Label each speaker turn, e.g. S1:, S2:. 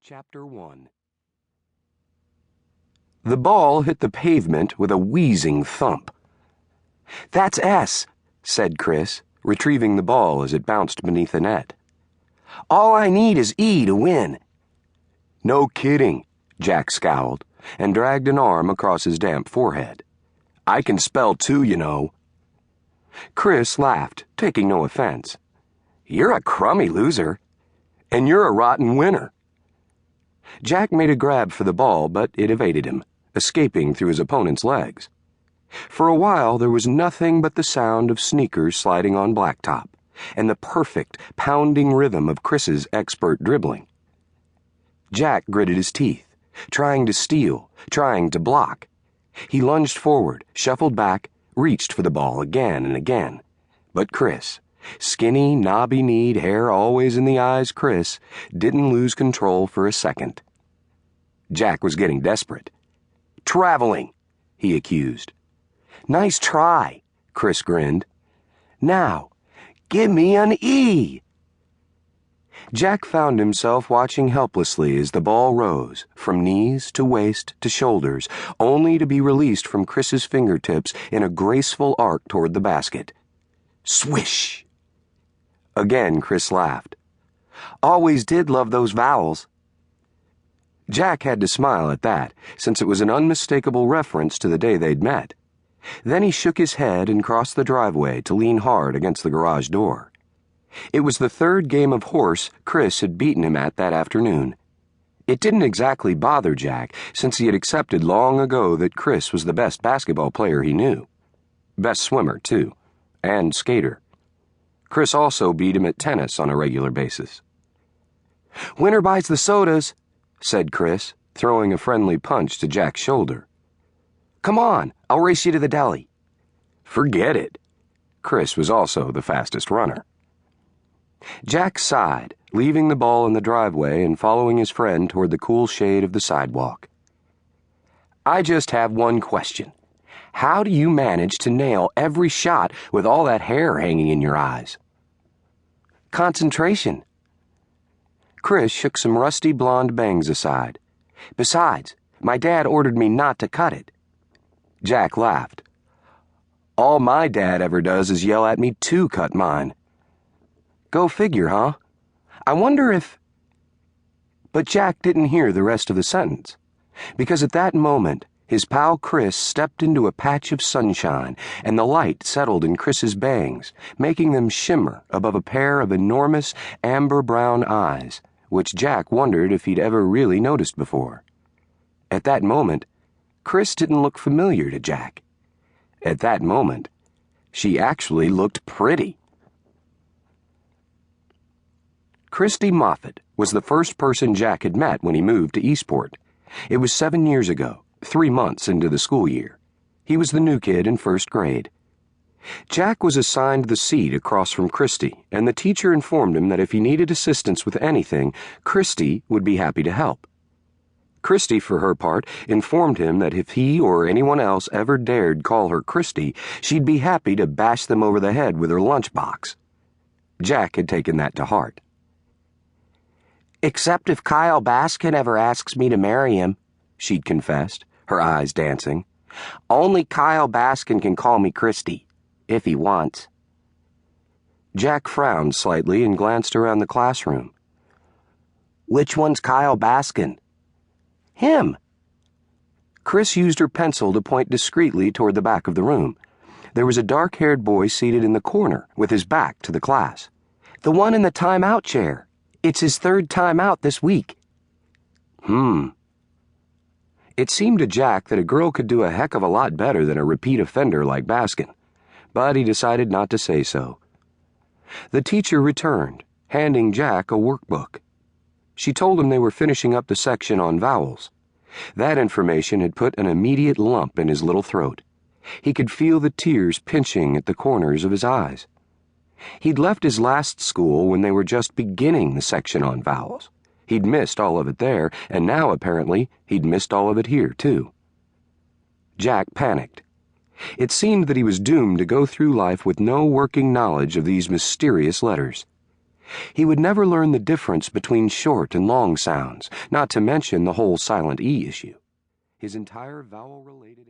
S1: Chapter 1. The ball hit the pavement with a wheezing thump. "That's S," said Chris, retrieving the ball as it bounced beneath the net. "All I need is E to win." "No kidding," Jack scowled and dragged an arm across his damp forehead. "I can spell too, you know." Chris laughed, taking no offense. "You're a crummy loser. And you're a rotten winner." Jack made a grab for the ball, but it evaded him, escaping through his opponent's legs. For a while, there was nothing but the sound of sneakers sliding on blacktop and the perfect, pounding rhythm of Chris's expert dribbling. Jack gritted his teeth, trying to steal, trying to block. He lunged forward, shuffled back, reached for the ball again and again. But Chris, skinny, knobby-kneed, hair always in the eyes Chris, didn't lose control for a second. Jack was getting desperate. "Traveling," he accused. "Nice try," Chris grinned. "Now, give me an E." Jack found himself watching helplessly as the ball rose, from knees to waist to shoulders, only to be released from Chris's fingertips in a graceful arc toward the basket. Swish! Again, Chris laughed. "Always did love those vowels." Jack had to smile at that, since it was an unmistakable reference to the day they'd met. Then he shook his head and crossed the driveway to lean hard against the garage door. It was the third game of horse Chris had beaten him at that afternoon. It didn't exactly bother Jack, since he had accepted long ago that Chris was the best basketball player he knew. Best swimmer, too, and skater. Chris also beat him at tennis on a regular basis. "Winner buys the sodas," said Chris, throwing a friendly punch to Jack's shoulder. "Come on, I'll race you to the deli." "Forget it." Chris was also the fastest runner. Jack sighed, leaving the ball in the driveway and following his friend toward the cool shade of the sidewalk. "I just have one question. How do you manage to nail every shot with all that hair hanging in your eyes?" "Concentration." Chris shook some rusty blonde bangs aside. "Besides, my dad ordered me not to cut it." Jack laughed. "All my dad ever does is yell at me to cut mine." "Go figure, huh? I wonder if—" But Jack didn't hear the rest of the sentence, because at that moment, his pal Chris stepped into a patch of sunshine, and the light settled in Chris's bangs, making them shimmer above a pair of enormous amber-brown eyes, which Jack wondered if he'd ever really noticed before. At that moment, Chris didn't look familiar to Jack. At that moment, she actually looked pretty. Christy Moffat was the first person Jack had met when he moved to Eastport. It was 7 years ago, 3 months into the school year. He was the new kid in first grade. Jack was assigned the seat across from Christy, and the teacher informed him that if he needed assistance with anything, Christy would be happy to help. Christy, for her part, informed him that if he or anyone else ever dared call her Christy, she'd be happy to bash them over the head with her lunchbox. Jack had taken that to heart. "Except if Kyle Baskin ever asks me to marry him," she'd confessed, her eyes dancing. "Only Kyle Baskin can call me Christy, if he wants." Jack frowned slightly and glanced around the classroom. "Which one's Kyle Baskin?" "Him." Chris used her pencil to point discreetly toward the back of the room. There was a dark-haired boy seated in the corner, with his back to the class. "The one in the timeout chair. It's his 3rd timeout this week." It seemed to Jack that a girl could do a heck of a lot better than a repeat offender like Baskin, but he decided not to say so. The teacher returned, handing Jack a workbook. She told him they were finishing up the section on vowels. That information had put an immediate lump in his little throat. He could feel the tears pinching at the corners of his eyes. He'd left his last school when they were just beginning the section on vowels. He'd missed all of it there, and now, apparently, he'd missed all of it here, too. Jack panicked. It seemed that he was doomed to go through life with no working knowledge of these mysterious letters.
S2: He would never learn the difference between short and long sounds, not to mention the whole silent E issue. His entire vowel-related